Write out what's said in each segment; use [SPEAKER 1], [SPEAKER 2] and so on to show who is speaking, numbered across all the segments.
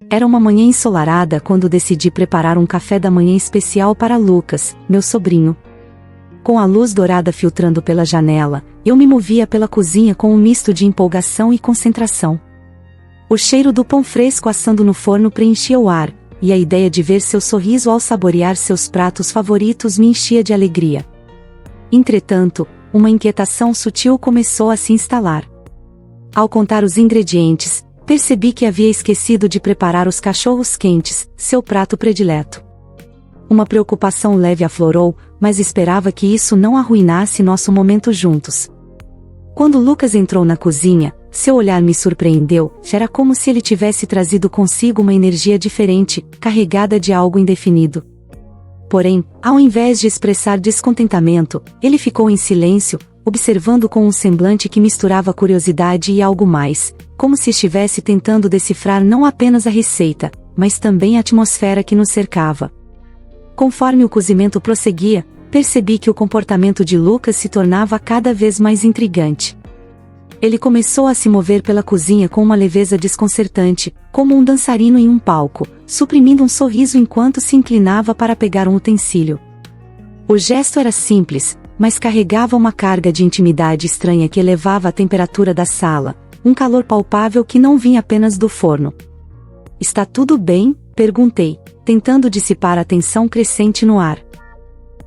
[SPEAKER 1] Era uma manhã ensolarada quando decidi preparar um café da manhã especial para Lucas, meu sobrinho. Com a luz dourada filtrando pela janela, eu me movia pela cozinha com um misto de empolgação e concentração. O cheiro do pão fresco assando no forno preenchia o ar, e a ideia de ver seu sorriso ao saborear seus pratos favoritos me enchia de alegria. Entretanto, uma inquietação sutil começou a se instalar. Ao contar os ingredientes, percebi que havia esquecido de preparar os cachorros quentes, seu prato predileto. Uma preocupação leve aflorou, mas esperava que isso não arruinasse nosso momento juntos. Quando Lucas entrou na cozinha, seu olhar me surpreendeu, era como se ele tivesse trazido consigo uma energia diferente, carregada de algo indefinido. Porém, ao invés de expressar descontentamento, ele ficou em silêncio, observando com um semblante que misturava curiosidade e algo mais, como se estivesse tentando decifrar não apenas a receita, mas também a atmosfera que nos cercava. Conforme o cozimento prosseguia, percebi que o comportamento de Lucas se tornava cada vez mais intrigante. Ele começou a se mover pela cozinha com uma leveza desconcertante, como um dançarino em um palco, suprimindo um sorriso enquanto se inclinava para pegar um utensílio. O gesto era simples, mas carregava uma carga de intimidade estranha que elevava a temperatura da sala, um calor palpável que não vinha apenas do forno. "Está tudo bem?", perguntei, tentando dissipar a tensão crescente no ar.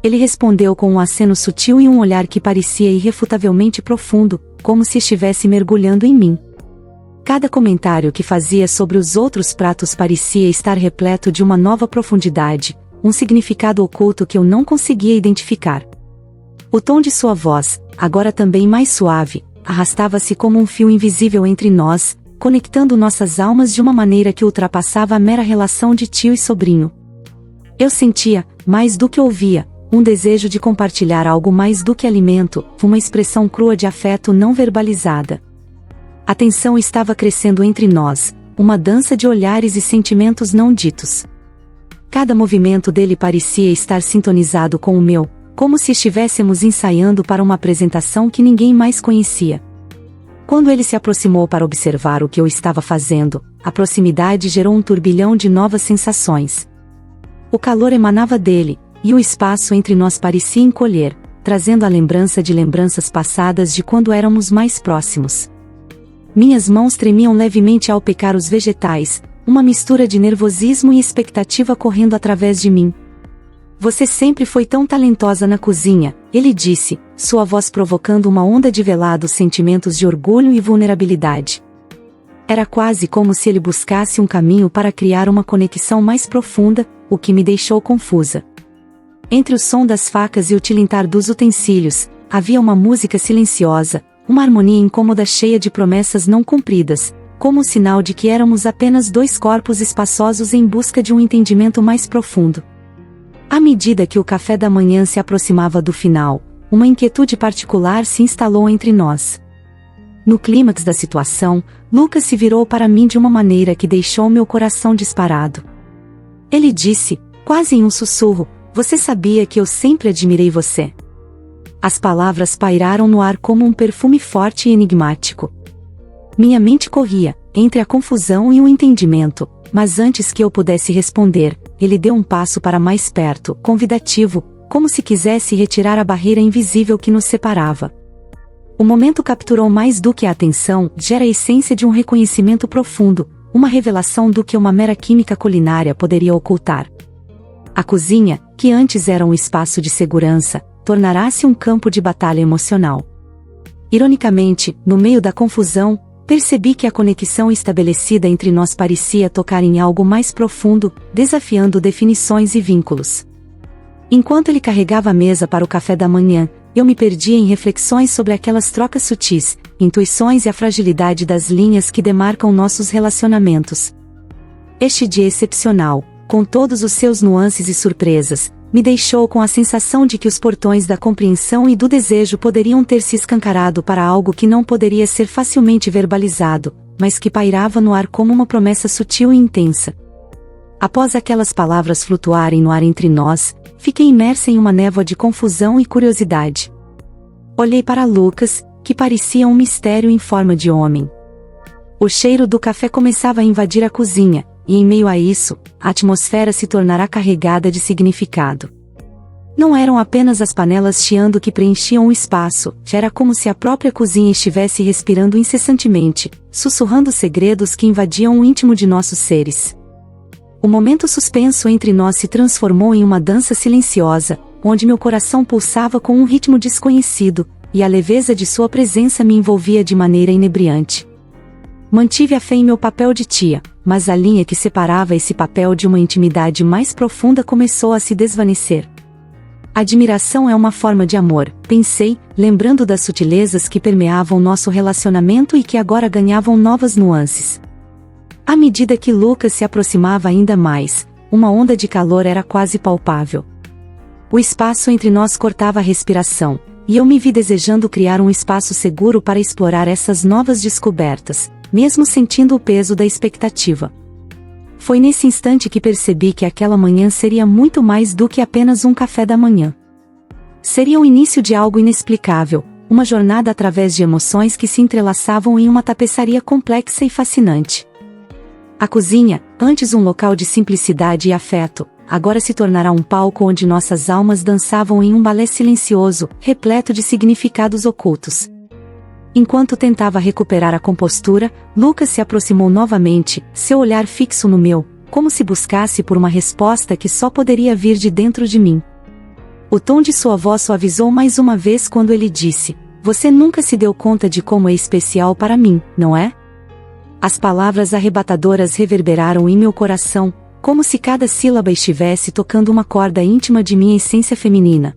[SPEAKER 1] Ele respondeu com um aceno sutil e um olhar que parecia irrefutavelmente profundo, como se estivesse mergulhando em mim. Cada comentário que fazia sobre os outros pratos parecia estar repleto de uma nova profundidade, um significado oculto que eu não conseguia identificar. O tom de sua voz, agora também mais suave, arrastava-se como um fio invisível entre nós, conectando nossas almas de uma maneira que ultrapassava a mera relação de tio e sobrinho. Eu sentia, mais do que ouvia, um desejo de compartilhar algo mais do que alimento, uma expressão crua de afeto não verbalizada. A tensão estava crescendo entre nós, uma dança de olhares e sentimentos não ditos. Cada movimento dele parecia estar sintonizado com o meu, como se estivéssemos ensaiando para uma apresentação que ninguém mais conhecia. Quando ele se aproximou para observar o que eu estava fazendo, a proximidade gerou um turbilhão de novas sensações. O calor emanava dele, e o espaço entre nós parecia encolher, trazendo a lembrança de lembranças passadas de quando éramos mais próximos. Minhas mãos tremiam levemente ao picar os vegetais, uma mistura de nervosismo e expectativa correndo através de mim. "Você sempre foi tão talentosa na cozinha", ele disse, sua voz provocando uma onda de velados sentimentos de orgulho e vulnerabilidade. Era quase como se ele buscasse um caminho para criar uma conexão mais profunda, o que me deixou confusa. Entre o som das facas e o tilintar dos utensílios, havia uma música silenciosa, uma harmonia incômoda cheia de promessas não cumpridas, como sinal de que éramos apenas dois corpos espaçosos em busca de um entendimento mais profundo. À medida que o café da manhã se aproximava do final, uma inquietude particular se instalou entre nós. No clímax da situação, Lucas se virou para mim de uma maneira que deixou meu coração disparado. Ele disse, quase em um sussurro, "Você sabia que eu sempre admirei você?" As palavras pairaram no ar como um perfume forte e enigmático. Minha mente corria, entre a confusão e o entendimento, mas antes que eu pudesse responder, ele deu um passo para mais perto, convidativo, como se quisesse retirar a barreira invisível que nos separava. O momento capturou mais do que a atenção, gera a essência de um reconhecimento profundo, uma revelação do que uma mera química culinária poderia ocultar. A cozinha, que antes era um espaço de segurança, tornará-se um campo de batalha emocional. Ironicamente, no meio da confusão, percebi que a conexão estabelecida entre nós parecia tocar em algo mais profundo, desafiando definições e vínculos. Enquanto ele carregava a mesa para o café da manhã, eu me perdia em reflexões sobre aquelas trocas sutis, intuições e a fragilidade das linhas que demarcam nossos relacionamentos. Este dia excepcional, com todos os seus nuances e surpresas, me deixou com a sensação de que os portões da compreensão e do desejo poderiam ter se escancarado para algo que não poderia ser facilmente verbalizado, mas que pairava no ar como uma promessa sutil e intensa. Após aquelas palavras flutuarem no ar entre nós, fiquei imersa em uma névoa de confusão e curiosidade. Olhei para Lucas, que parecia um mistério em forma de homem. O cheiro do café começava a invadir a cozinha, e em meio a isso, a atmosfera se tornará carregada de significado. Não eram apenas as panelas chiando que preenchiam o espaço, era como se a própria cozinha estivesse respirando incessantemente, sussurrando segredos que invadiam o íntimo de nossos seres. O momento suspenso entre nós se transformou em uma dança silenciosa, onde meu coração pulsava com um ritmo desconhecido, e a leveza de sua presença me envolvia de maneira inebriante. Mantive a fé em meu papel de tia, mas a linha que separava esse papel de uma intimidade mais profunda começou a se desvanecer. Admiração é uma forma de amor, pensei, lembrando das sutilezas que permeavam nosso relacionamento e que agora ganhavam novas nuances. À medida que Lucas se aproximava ainda mais, uma onda de calor era quase palpável. O espaço entre nós cortava a respiração, e eu me vi desejando criar um espaço seguro para explorar essas novas descobertas, mesmo sentindo o peso da expectativa. Foi nesse instante que percebi que aquela manhã seria muito mais do que apenas um café da manhã. Seria o início de algo inexplicável, uma jornada através de emoções que se entrelaçavam em uma tapeçaria complexa e fascinante. A cozinha, antes um local de simplicidade e afeto, agora se tornará um palco onde nossas almas dançavam em um balé silencioso, repleto de significados ocultos. Enquanto tentava recuperar a compostura, Lucas se aproximou novamente, seu olhar fixo no meu, como se buscasse por uma resposta que só poderia vir de dentro de mim. O tom de sua voz suavizou mais uma vez quando ele disse: "Você nunca se deu conta de como é especial para mim, não é?" As palavras arrebatadoras reverberaram em meu coração, como se cada sílaba estivesse tocando uma corda íntima de minha essência feminina.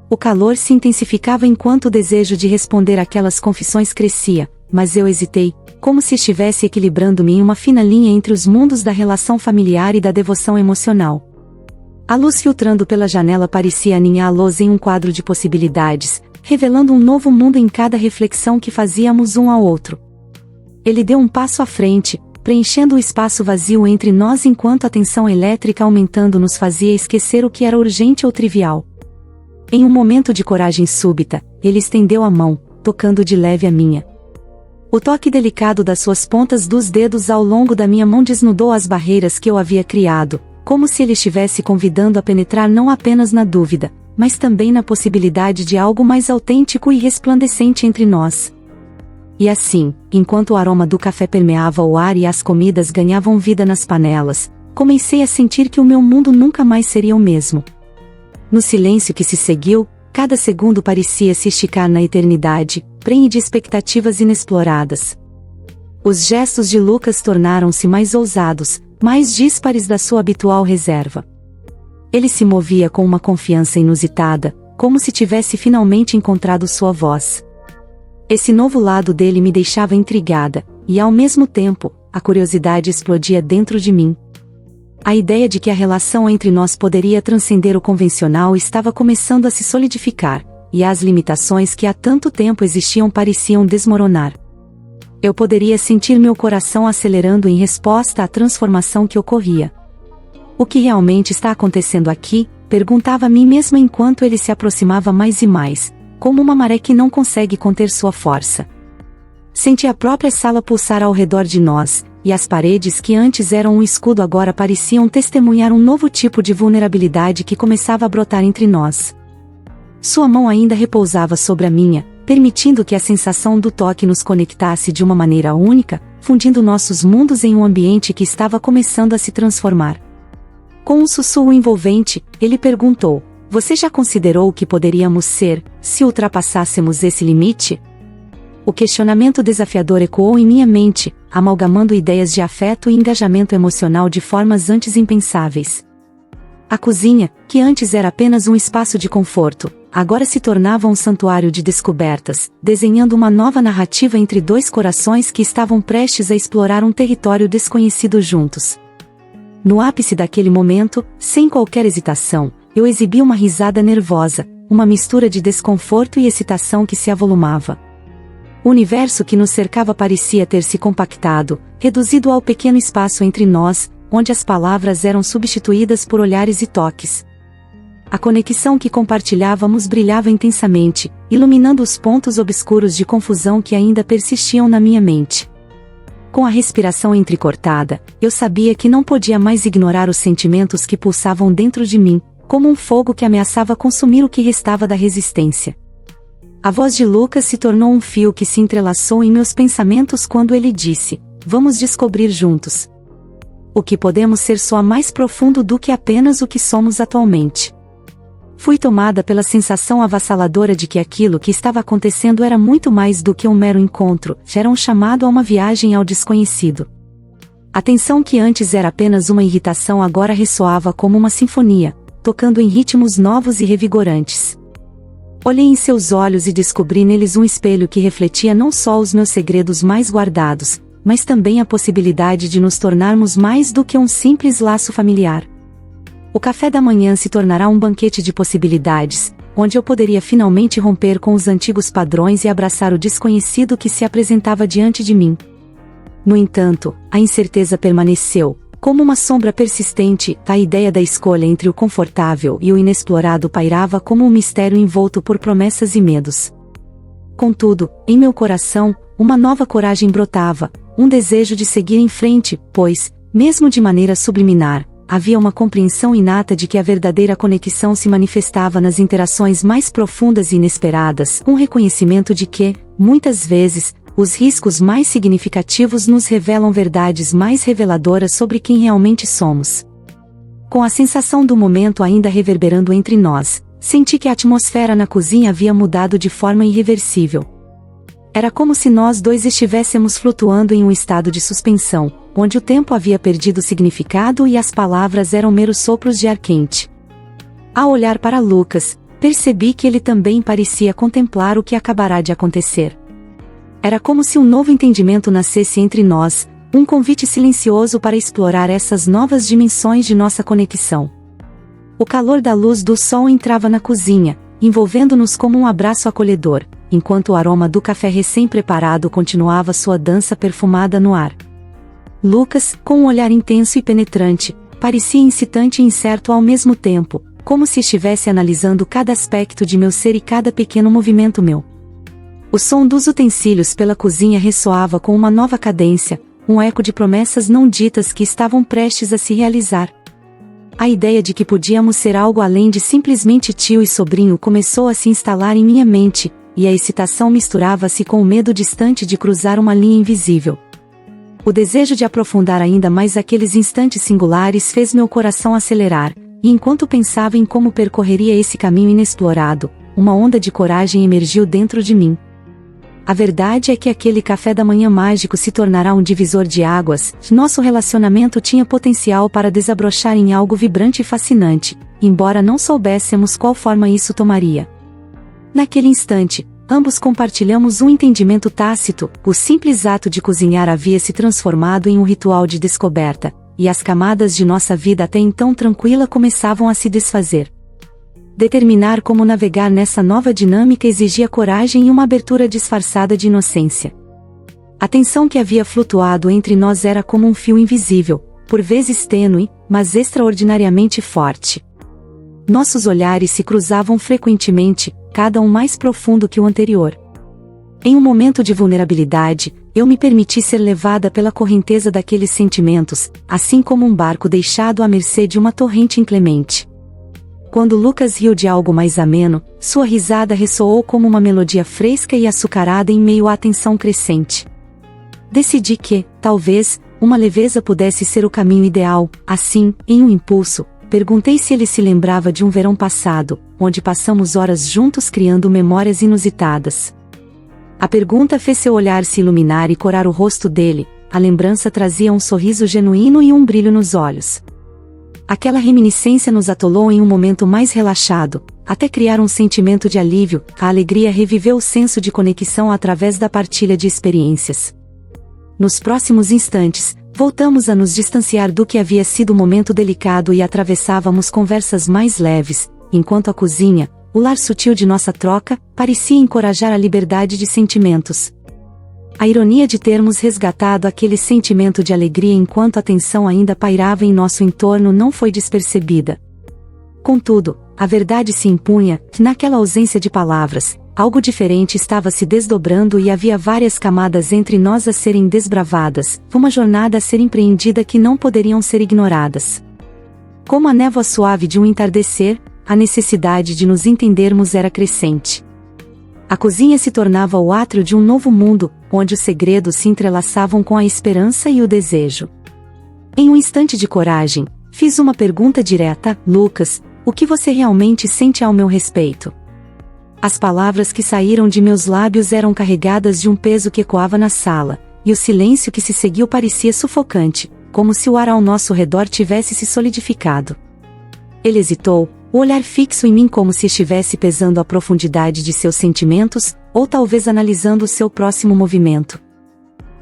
[SPEAKER 1] O calor se intensificava enquanto o desejo de responder aquelas confissões crescia, mas eu hesitei, como se estivesse equilibrando-me em uma fina linha entre os mundos da relação familiar e da devoção emocional. A luz filtrando pela janela parecia aninhá-los em um quadro de possibilidades, revelando um novo mundo em cada reflexão que fazíamos um ao outro. Ele deu um passo à frente, preenchendo o espaço vazio entre nós enquanto a tensão elétrica aumentando nos fazia esquecer o que era urgente ou trivial. Em um momento de coragem súbita, ele estendeu a mão, tocando de leve a minha. O toque delicado das suas pontas dos dedos ao longo da minha mão desnudou as barreiras que eu havia criado, como se ele estivesse convidando a penetrar não apenas na dúvida, mas também na possibilidade de algo mais autêntico e resplandecente entre nós. E assim, enquanto o aroma do café permeava o ar e as comidas ganhavam vida nas panelas, comecei a sentir que o meu mundo nunca mais seria o mesmo. No silêncio que se seguiu, cada segundo parecia se esticar na eternidade, prenhe de expectativas inexploradas. Os gestos de Lucas tornaram-se mais ousados, mais díspares da sua habitual reserva. Ele se movia com uma confiança inusitada, como se tivesse finalmente encontrado sua voz. Esse novo lado dele me deixava intrigada, e ao mesmo tempo, a curiosidade explodia dentro de mim. A ideia de que a relação entre nós poderia transcender o convencional estava começando a se solidificar, e as limitações que há tanto tempo existiam pareciam desmoronar. Eu poderia sentir meu coração acelerando em resposta à transformação que ocorria. O que realmente está acontecendo aqui? Perguntava a mim mesma enquanto ele se aproximava mais e mais, como uma maré que não consegue conter sua força. Senti a própria sala pulsar ao redor de nós, e as paredes que antes eram um escudo agora pareciam testemunhar um novo tipo de vulnerabilidade que começava a brotar entre nós. Sua mão ainda repousava sobre a minha, permitindo que a sensação do toque nos conectasse de uma maneira única, fundindo nossos mundos em um ambiente que estava começando a se transformar. Com um sussurro envolvente, ele perguntou: "Você já considerou o que poderíamos ser, se ultrapassássemos esse limite?" O questionamento desafiador ecoou em minha mente, amalgamando ideias de afeto e engajamento emocional de formas antes impensáveis. A cozinha, que antes era apenas um espaço de conforto, agora se tornava um santuário de descobertas, desenhando uma nova narrativa entre dois corações que estavam prestes a explorar um território desconhecido juntos. No ápice daquele momento, sem qualquer hesitação, eu exibi uma risada nervosa, uma mistura de desconforto e excitação que se avolumava. O universo que nos cercava parecia ter se compactado, reduzido ao pequeno espaço entre nós, onde as palavras eram substituídas por olhares e toques. A conexão que compartilhávamos brilhava intensamente, iluminando os pontos obscuros de confusão que ainda persistiam na minha mente. com a respiração entrecortada, eu sabia que não podia mais ignorar os sentimentos que pulsavam dentro de mim, como um fogo que ameaçava consumir o que restava da resistência. A voz de Lucas se tornou um fio que se entrelaçou em meus pensamentos quando ele disse: "Vamos descobrir juntos o que podemos ser soa mais profundo do que apenas o que somos atualmente." Fui tomada pela sensação avassaladora de que aquilo que estava acontecendo era muito mais do que um mero encontro, era um chamado a uma viagem ao desconhecido. A tensão que antes era apenas uma irritação agora ressoava como uma sinfonia, tocando em ritmos novos e revigorantes. Olhei em seus olhos e descobri neles um espelho que refletia não só os meus segredos mais guardados, mas também a possibilidade de nos tornarmos mais do que um simples laço familiar. O café da manhã se tornará um banquete de possibilidades, onde eu poderia finalmente romper com os antigos padrões e abraçar o desconhecido que se apresentava diante de mim. No entanto, a incerteza permaneceu, como uma sombra persistente. A ideia da escolha entre o confortável e o inexplorado pairava como um mistério envolto por promessas e medos. Contudo, em meu coração, uma nova coragem brotava, um desejo de seguir em frente, pois, mesmo de maneira subliminar, havia uma compreensão inata de que a verdadeira conexão se manifestava nas interações mais profundas e inesperadas, um reconhecimento de que, muitas vezes, os riscos mais significativos nos revelam verdades mais reveladoras sobre quem realmente somos. Com a sensação do momento ainda reverberando entre nós, senti que a atmosfera na cozinha havia mudado de forma irreversível. Era como se nós dois estivéssemos flutuando em um estado de suspensão, onde o tempo havia perdido significado e as palavras eram meros sopros de ar quente. Ao olhar para Lucas, percebi que ele também parecia contemplar o que acabará de acontecer. Era como se um novo entendimento nascesse entre nós, um convite silencioso para explorar essas novas dimensões de nossa conexão. O calor da luz do sol entrava na cozinha, envolvendo-nos como um abraço acolhedor, enquanto o aroma do café recém-preparado continuava sua dança perfumada no ar. Lucas, com um olhar intenso e penetrante, parecia incitante e incerto ao mesmo tempo, como se estivesse analisando cada aspecto de meu ser e cada pequeno movimento meu. O som dos utensílios pela cozinha ressoava com uma nova cadência, um eco de promessas não ditas que estavam prestes a se realizar. A ideia de que podíamos ser algo além de simplesmente tio e sobrinho começou a se instalar em minha mente, e a excitação misturava-se com o medo distante de cruzar uma linha invisível. O desejo de aprofundar ainda mais aqueles instantes singulares fez meu coração acelerar, e enquanto pensava em como percorreria esse caminho inexplorado, uma onda de coragem emergiu dentro de mim. A verdade é que aquele café da manhã mágico se tornará um divisor de águas. Nosso relacionamento tinha potencial para desabrochar em algo vibrante e fascinante, embora não soubéssemos qual forma isso tomaria. Naquele instante, ambos compartilhamos um entendimento tácito: o simples ato de cozinhar havia se transformado em um ritual de descoberta, e as camadas de nossa vida até então tranquila começavam a se desfazer. Determinar como navegar nessa nova dinâmica exigia coragem e uma abertura disfarçada de inocência. A tensão que havia flutuado entre nós era como um fio invisível, por vezes tênue, mas extraordinariamente forte. Nossos olhares se cruzavam frequentemente, cada um mais profundo que o anterior. Em um momento de vulnerabilidade, eu me permiti ser levada pela correnteza daqueles sentimentos, assim como um barco deixado à mercê de uma torrente inclemente. Quando Lucas riu de algo mais ameno, sua risada ressoou como uma melodia fresca e açucarada em meio à tensão crescente. Decidi que, talvez, uma leveza pudesse ser o caminho ideal. Assim, em um impulso, perguntei se ele se lembrava de um verão passado, onde passamos horas juntos criando memórias inusitadas. A pergunta fez seu olhar se iluminar e corar o rosto dele. A lembrança trazia um sorriso genuíno e um brilho nos olhos. Aquela reminiscência nos atolou em um momento mais relaxado, até criar um sentimento de alívio. A alegria reviveu o senso de conexão através da partilha de experiências. Nos próximos instantes, voltamos a nos distanciar do que havia sido um momento delicado e atravessávamos conversas mais leves, enquanto a cozinha, o lar sutil de nossa troca, parecia encorajar a liberdade de sentimentos. A ironia de termos resgatado aquele sentimento de alegria enquanto a tensão ainda pairava em nosso entorno não foi despercebida. Contudo, a verdade se impunha: naquela ausência de palavras, algo diferente estava se desdobrando e havia várias camadas entre nós a serem desbravadas, uma jornada a ser empreendida que não poderiam ser ignoradas. Como a névoa suave de um entardecer, a necessidade de nos entendermos era crescente. A cozinha se tornava o átrio de um novo mundo, onde os segredos se entrelaçavam com a esperança e o desejo. Em um instante de coragem, fiz uma pergunta direta: Lucas, o que você realmente sente ao meu respeito? As palavras que saíram de meus lábios eram carregadas de um peso que ecoava na sala, e o silêncio que se seguiu parecia sufocante, como se o ar ao nosso redor tivesse se solidificado. Ele hesitou, o olhar fixo em mim como se estivesse pesando a profundidade de seus sentimentos, ou talvez analisando o seu próximo movimento.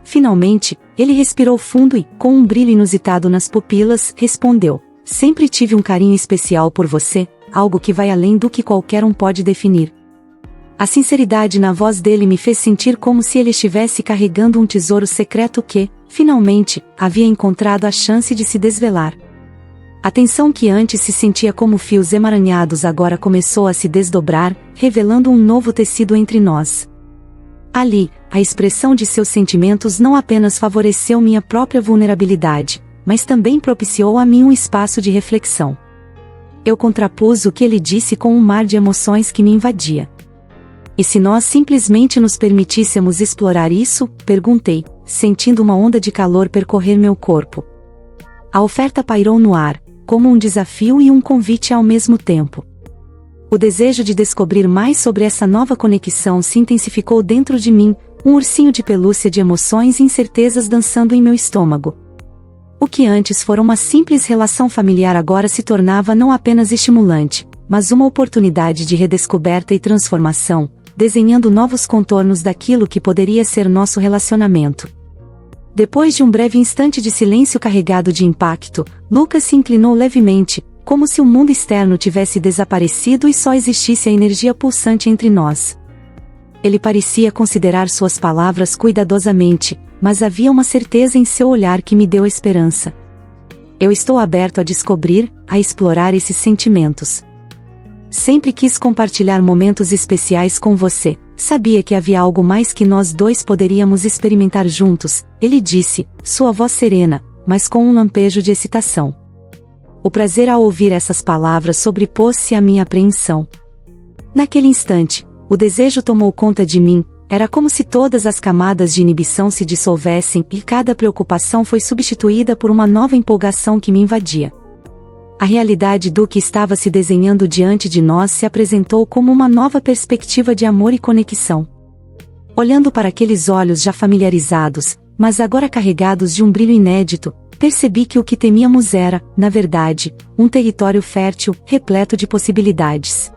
[SPEAKER 1] Finalmente, ele respirou fundo e, com um brilho inusitado nas pupilas, respondeu: sempre tive um carinho especial por você, algo que vai além do que qualquer um pode definir. A sinceridade na voz dele me fez sentir como se ele estivesse carregando um tesouro secreto que, finalmente, havia encontrado a chance de se desvelar. A tensão que antes se sentia como fios emaranhados agora começou a se desdobrar, revelando um novo tecido entre nós. Ali, a expressão de seus sentimentos não apenas favoreceu minha própria vulnerabilidade, mas também propiciou a mim um espaço de reflexão. Eu contrapus o que ele disse com um mar de emoções que me invadia. E se nós simplesmente nos permitíssemos explorar isso? Perguntei, sentindo uma onda de calor percorrer meu corpo. A oferta pairou no ar, como um desafio e um convite ao mesmo tempo. O desejo de descobrir mais sobre essa nova conexão se intensificou dentro de mim, um ursinho de pelúcia de emoções e incertezas dançando em meu estômago. O que antes fora uma simples relação familiar agora se tornava não apenas estimulante, mas uma oportunidade de redescoberta e transformação, desenhando novos contornos daquilo que poderia ser nosso relacionamento. Depois de um breve instante de silêncio carregado de impacto, Lucas se inclinou levemente, como se o mundo externo tivesse desaparecido e só existisse a energia pulsante entre nós. Ele parecia considerar suas palavras cuidadosamente, mas havia uma certeza em seu olhar que me deu esperança. Eu estou aberto a descobrir, a explorar esses sentimentos. Sempre quis compartilhar momentos especiais com você. Sabia que havia algo mais que nós dois poderíamos experimentar juntos, ele disse, sua voz serena, mas com um lampejo de excitação. O prazer ao ouvir essas palavras sobrepôs-se à minha apreensão. Naquele instante, o desejo tomou conta de mim, era como se todas as camadas de inibição se dissolvessem e cada preocupação foi substituída por uma nova empolgação que me invadia. A realidade do que estava se desenhando diante de nós se apresentou como uma nova perspectiva de amor e conexão. Olhando para aqueles olhos já familiarizados, mas agora carregados de um brilho inédito, percebi que o que temíamos era, na verdade, um território fértil, repleto de possibilidades.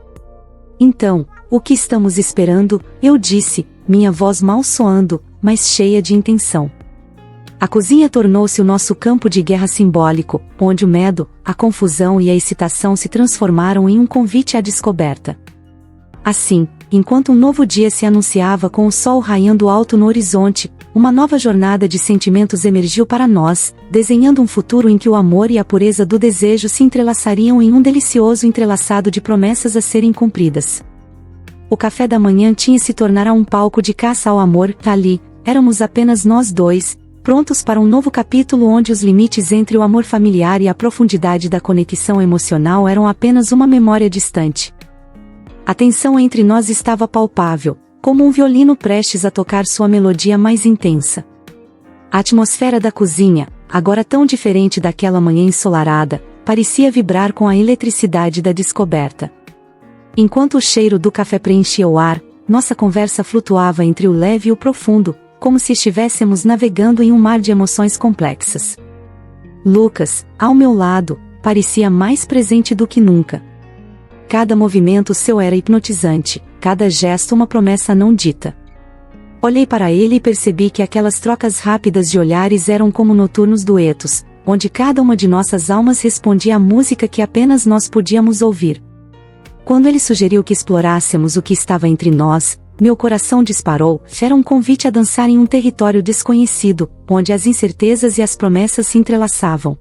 [SPEAKER 1] Então, o que estamos esperando? Eu disse, minha voz mal soando, mas cheia de intenção. A cozinha tornou-se o nosso campo de guerra simbólico, onde o medo, a confusão e a excitação se transformaram em um convite à descoberta. Assim, enquanto um novo dia se anunciava com o sol raiando alto no horizonte, uma nova jornada de sentimentos emergiu para nós, desenhando um futuro em que o amor e a pureza do desejo se entrelaçariam em um delicioso entrelaçado de promessas a serem cumpridas. O café da manhã tinha se tornado um palco de caça ao amor. Ali, éramos apenas nós dois, prontos para um novo capítulo onde os limites entre o amor familiar e a profundidade da conexão emocional eram apenas uma memória distante. A tensão entre nós estava palpável, como um violino prestes a tocar sua melodia mais intensa. A atmosfera da cozinha, agora tão diferente daquela manhã ensolarada, parecia vibrar com a eletricidade da descoberta. Enquanto o cheiro do café preenchia o ar, nossa conversa flutuava entre o leve e o profundo, como se estivéssemos navegando em um mar de emoções complexas. Lucas, ao meu lado, parecia mais presente do que nunca. Cada movimento seu era hipnotizante, cada gesto uma promessa não dita. Olhei para ele e percebi que aquelas trocas rápidas de olhares eram como noturnos duetos, onde cada uma de nossas almas respondia à música que apenas nós podíamos ouvir. Quando ele sugeriu que explorássemos o que estava entre nós, meu coração disparou. Era um convite a dançar em um território desconhecido, onde as incertezas e as promessas se entrelaçavam.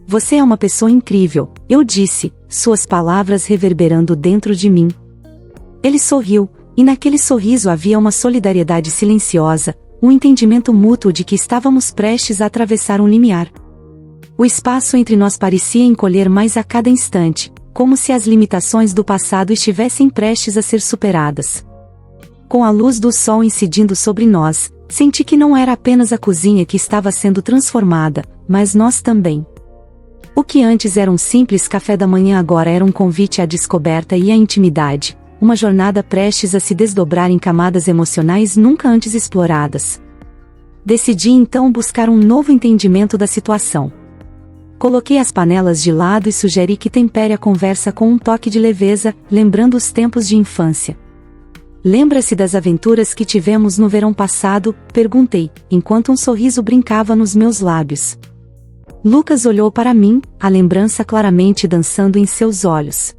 [SPEAKER 1] Você é uma pessoa incrível, eu disse, suas palavras reverberando dentro de mim. Ele sorriu, e naquele sorriso havia uma solidariedade silenciosa, um entendimento mútuo de que estávamos prestes a atravessar um limiar. O espaço entre nós parecia encolher mais a cada instante, como se as limitações do passado estivessem prestes a ser superadas. Com a luz do sol incidindo sobre nós, senti que não era apenas a cozinha que estava sendo transformada, mas nós também. O que antes era um simples café da manhã agora era um convite à descoberta e à intimidade, uma jornada prestes a se desdobrar em camadas emocionais nunca antes exploradas. Decidi então buscar um novo entendimento da situação. Coloquei as panelas de lado e sugeri que tempere a conversa com um toque de leveza, lembrando os tempos de infância. Lembra-se das aventuras que tivemos no verão passado? Perguntei, enquanto um sorriso brincava nos meus lábios. Lucas olhou para mim, a lembrança claramente dançando em seus olhos.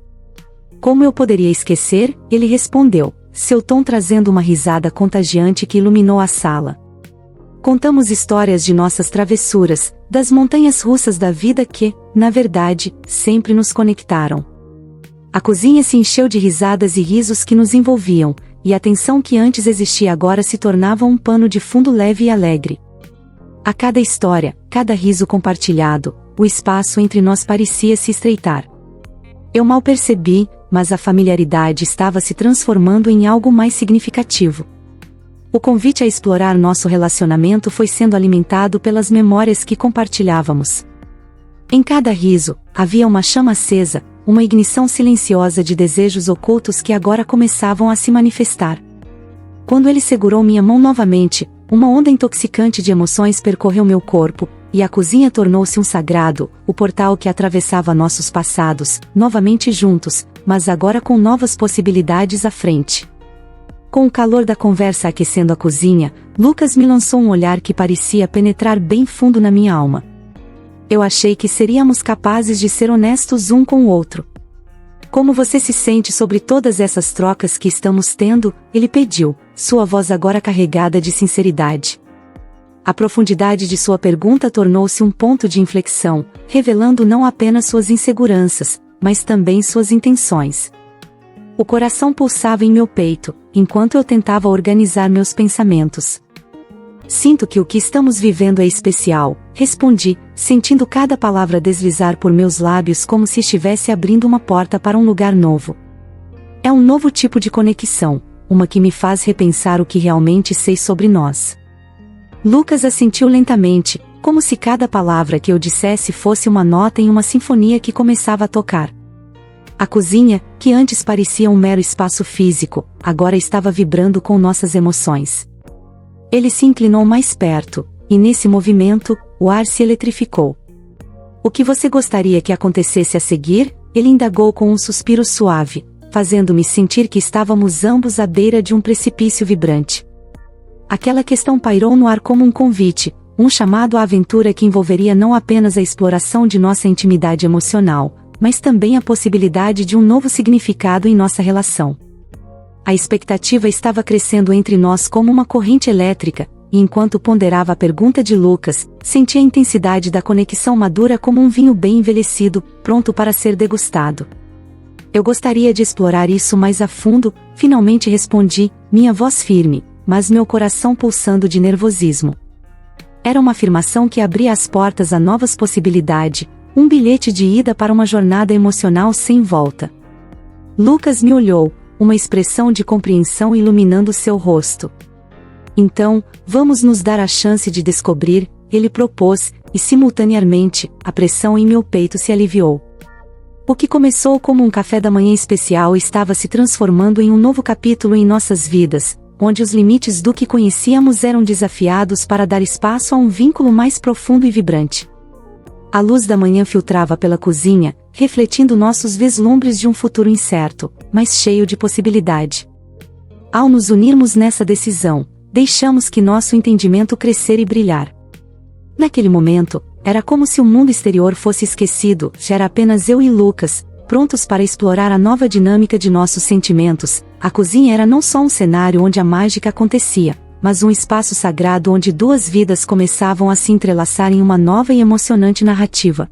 [SPEAKER 1] Como eu poderia esquecer? Ele respondeu, seu tom trazendo uma risada contagiante que iluminou a sala. Contamos histórias de nossas travessuras, das montanhas russas da vida que, na verdade, sempre nos conectaram. A cozinha se encheu de risadas e risos que nos envolviam, e a tensão que antes existia agora se tornava um pano de fundo leve e alegre. A cada história, cada riso compartilhado, o espaço entre nós parecia se estreitar. Eu mal percebi, mas a familiaridade estava se transformando em algo mais significativo. O convite a explorar nosso relacionamento foi sendo alimentado pelas memórias que compartilhávamos. Em cada riso, havia uma chama acesa, uma ignição silenciosa de desejos ocultos que agora começavam a se manifestar. Quando ele segurou minha mão novamente, uma onda intoxicante de emoções percorreu meu corpo, e a cozinha tornou-se um sagrado, o portal que atravessava nossos passados, novamente juntos, mas agora com novas possibilidades à frente. Com o calor da conversa aquecendo a cozinha, Lucas me lançou um olhar que parecia penetrar bem fundo na minha alma. Eu achei que seríamos capazes de ser honestos um com o outro. Como você se sente sobre todas essas trocas que estamos tendo? Ele pediu, sua voz agora carregada de sinceridade. A profundidade de sua pergunta tornou-se um ponto de inflexão, revelando não apenas suas inseguranças, mas também suas intenções. O coração pulsava em meu peito, enquanto eu tentava organizar meus pensamentos. Sinto que o que estamos vivendo é especial, respondi, sentindo cada palavra deslizar por meus lábios como se estivesse abrindo uma porta para um lugar novo. É um novo tipo de conexão, uma que me faz repensar o que realmente sei sobre nós. Lucas assentiu lentamente, como se cada palavra que eu dissesse fosse uma nota em uma sinfonia que começava a tocar. A cozinha, que antes parecia um mero espaço físico, agora estava vibrando com nossas emoções. Ele se inclinou mais perto, e nesse movimento, o ar se eletrificou. O que você gostaria que acontecesse a seguir? Ele indagou com um suspiro suave, fazendo-me sentir que estávamos ambos à beira de um precipício vibrante. Aquela questão pairou no ar como um convite, um chamado à aventura que envolveria não apenas a exploração de nossa intimidade emocional, mas também a possibilidade de um novo significado em nossa relação. A expectativa estava crescendo entre nós como uma corrente elétrica, e enquanto ponderava a pergunta de Lucas, sentia a intensidade da conexão madura como um vinho bem envelhecido, pronto para ser degustado. Eu gostaria de explorar isso mais a fundo, finalmente respondi, minha voz firme, mas meu coração pulsando de nervosismo. Era uma afirmação que abria as portas a novas possibilidades, um bilhete de ida para uma jornada emocional sem volta. Lucas me olhou, uma expressão de compreensão iluminando seu rosto. Então, vamos nos dar a chance de descobrir, ele propôs, e simultaneamente, a pressão em meu peito se aliviou. O que começou como um café da manhã especial estava se transformando em um novo capítulo em nossas vidas, onde os limites do que conhecíamos eram desafiados para dar espaço a um vínculo mais profundo e vibrante. A luz da manhã filtrava pela cozinha, refletindo nossos vislumbres de um futuro incerto, mas cheio de possibilidade. Ao nos unirmos nessa decisão, deixamos que nosso entendimento crescer e brilhar. Naquele momento, era como se o mundo exterior fosse esquecido, já era apenas eu e Lucas, prontos para explorar a nova dinâmica de nossos sentimentos. A cozinha era não só um cenário onde a mágica acontecia, mas um espaço sagrado onde duas vidas começavam a se entrelaçar em uma nova e emocionante narrativa.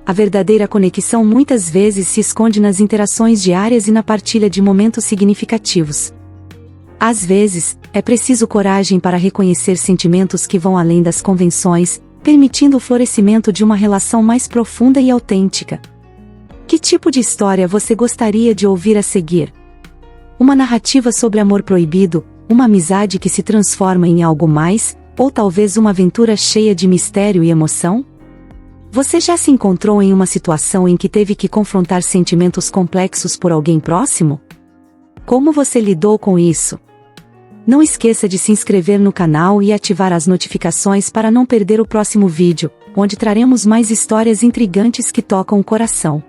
[SPEAKER 1] A verdadeira conexão muitas vezes se esconde nas interações diárias e na partilha de momentos significativos. Às vezes, é preciso coragem para reconhecer sentimentos que vão além das convenções, permitindo o florescimento de uma relação mais profunda e autêntica. Que tipo de história você gostaria de ouvir a seguir? Uma narrativa sobre amor proibido, uma amizade que se transforma em algo mais, ou talvez uma aventura cheia de mistério e emoção? Você já se encontrou em uma situação em que teve que confrontar sentimentos complexos por alguém próximo? Como você lidou com isso? Não esqueça de se inscrever no canal e ativar as notificações para não perder o próximo vídeo, onde traremos mais histórias intrigantes que tocam o coração.